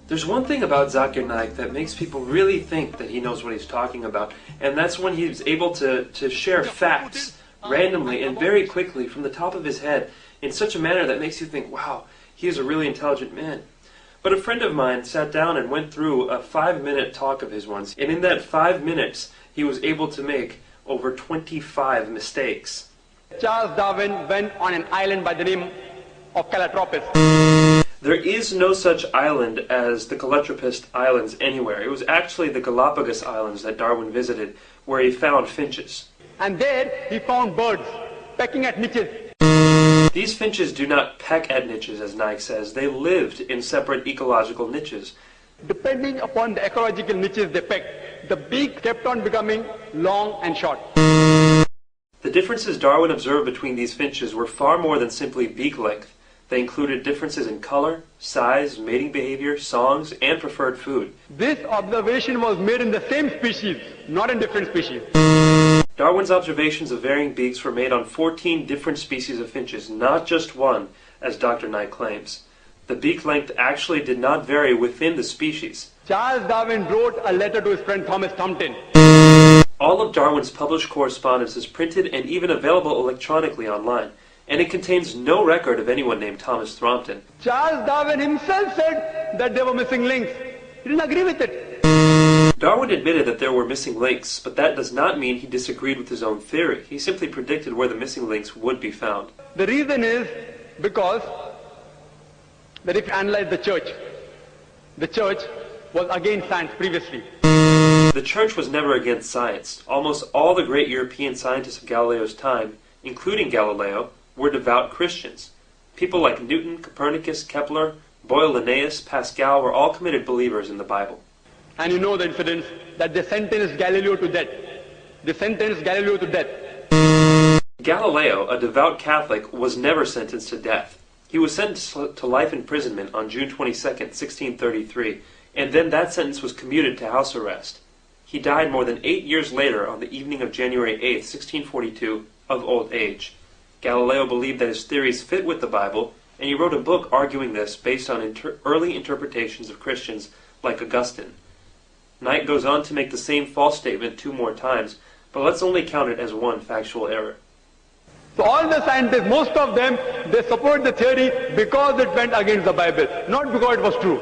There's one thing about Zakir Niak that makes people really think that he knows what he's talking about, and that's when he's able to share facts randomly and very quickly from the top of his head in such a manner that makes you think, wow, he is a really intelligent man. But a friend of mine sat down and went through a 5-minute talk of his once, and in that 5 minutes he was able to make over 25 mistakes. Charles Darwin went on an island by the name of Calotropis. There is no such island as the Calotropis Islands anywhere. It was actually the Galapagos Islands that Darwin visited, where he found finches. And there he found birds pecking at niches. These finches do not peck at niches, as Niak says. They lived in separate ecological niches. Depending upon the ecological niches they pecked, the beak kept on becoming long and short. The differences Darwin observed between these finches were far more than simply beak length. They included differences in color, size, mating behavior, songs, and preferred food. This observation was made in the same species, not in different species. Darwin's observations of varying beaks were made on 14 different species of finches, not just one, as Dr. Niak claims. The beak length actually did not vary within the species. Charles Darwin wrote a letter to his friend Thomas Thompson. All of Darwin's published correspondence is printed and even available electronically online, and it contains no record of anyone named Thomas Thrompton. Charles Darwin himself said that there were missing links. He didn't agree with it. Darwin admitted that there were missing links, but that does not mean he disagreed with his own theory. He simply predicted where the missing links would be found. The reason is because that if you analyze the church was against science previously. The church was never against science. Almost all the great European scientists of Galileo's time, including Galileo, were devout Christians. People like Newton, Copernicus, Kepler, Boyle, Linnaeus, Pascal were all committed believers in the Bible. And you know the incident that they sentenced Galileo to death. Galileo, a devout Catholic, was never sentenced to death. He was sentenced to life imprisonment on June 22nd, 1633, and then that sentence was commuted to house arrest. He died more than 8 years later on the evening of January 8th, 1642, of old age. Galileo believed that his theories fit with the Bible, and he wrote a book arguing this based on early interpretations of Christians like Augustine. Niak goes on to make the same false statement 2 more times, but let's only count it as one factual error. So all the scientists, most of them, they support the theory because it went against the Bible, not because it was true.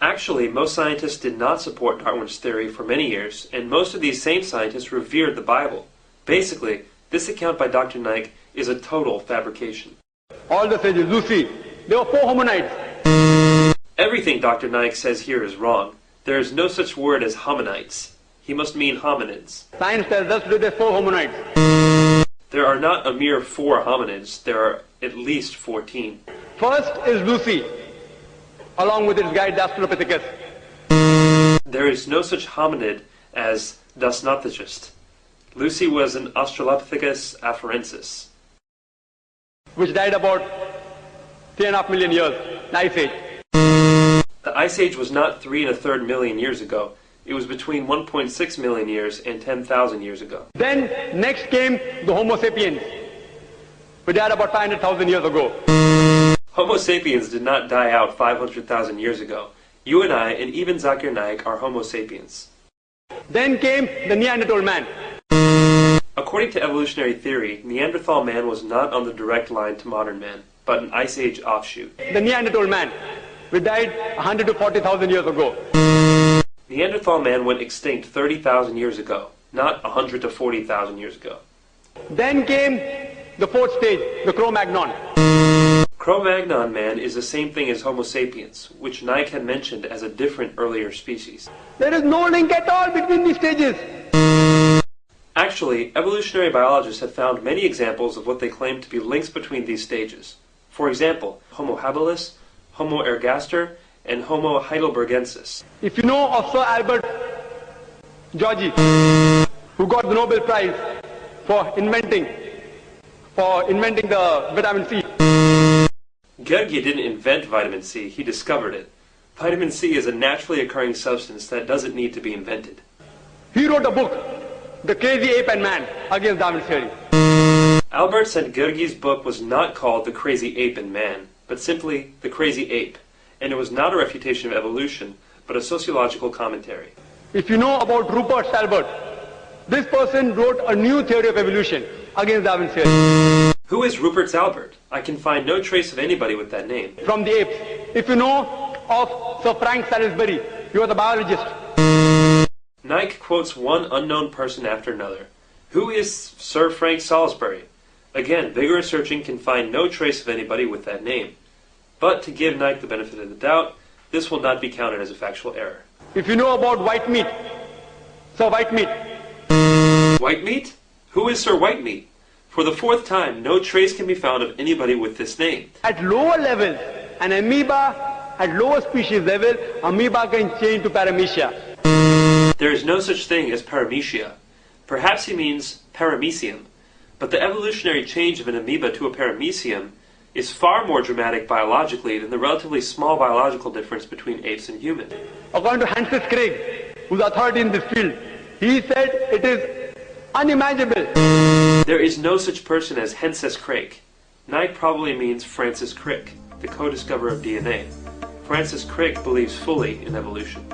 Actually, most scientists did not support Darwin's theory for many years, and most of these same scientists revered the Bible. Basically, this account by Dr. Niak is a total fabrication. All the sages, Lucy, there were 4 hominids. Everything Dr. Niak says here is wrong. There is no such word as hominites. He must mean hominids. Science tells us that there are 4 hominids. There are not a mere 4 hominids. There are at least 14. First is Lucy, along with its guide, the Australopithecus. There is no such hominid as Dasnothologist. Lucy was an Australopithecus afarensis, which died about 3.5 million years, the Ice Age. The Ice Age was not 3 1/3 million years ago. It was between 1.6 million years and 10,000 years ago. Then next came the Homo sapiens, who died about 500,000 years ago. Homo sapiens did not die out 500,000 years ago. You and I, and even Zakir Niak, are Homo sapiens. Then came the Neanderthal man. According to evolutionary theory, Neanderthal man was not on the direct line to modern man, but an Ice Age offshoot. The Neanderthal man, who died 100 to 40,000 years ago. Neanderthal man went extinct 30,000 years ago, not 100 to 40,000 years ago. Then came the 4th stage, the Cro-Magnon. Cro-Magnon man is the same thing as Homo sapiens, which Niak had mentioned as a different earlier species. There is no link at all between these stages. Actually, evolutionary biologists have found many examples of what they claim to be links between these stages. For example, Homo habilis, Homo ergaster, and Homo heidelbergensis. If you know of Sir Albert Georgi, who got the Nobel Prize for inventing the vitamin C. Georgi didn't invent vitamin C, he discovered it. Vitamin C is a naturally occurring substance that doesn't need to be invented. He wrote a book, The Crazy Ape and Man, against Darwin's theory. Albert said Georgi's book was not called The Crazy Ape and Man, but simply The Crazy Ape, and it was not a refutation of evolution, but a sociological commentary. If you know about Rupert Salbert, this person wrote a new theory of evolution against Darwin's theory. Who is Rupert Albert? I can find no trace of anybody with that name. From the apes. If you know of Sir Frank Salisbury, he was a biologist. Niak quotes one unknown person after another. Who is Sir Frank Salisbury? Again, vigorous searching can find no trace of anybody with that name. But to give Niak the benefit of the doubt, this will not be counted as a factual error. If you know about Whitemeat, Sir Whitemeat. Whitemeat? Who is Sir Whitemeat? For the fourth time, no trace can be found of anybody with this name. At lower levels, an amoeba, at lower species level, amoeba can change to paramecia. There is no such thing as paramecia. Perhaps he means paramecium. But the evolutionary change of an amoeba to a paramecium is far more dramatic biologically than the relatively small biological difference between apes and humans. According to Francis Crick, who's authority in this field, he said it is unimaginable. There is no such person as Henses Crick. Niak probably means Francis Crick, the co-discoverer of DNA. Francis Crick believes fully in evolution.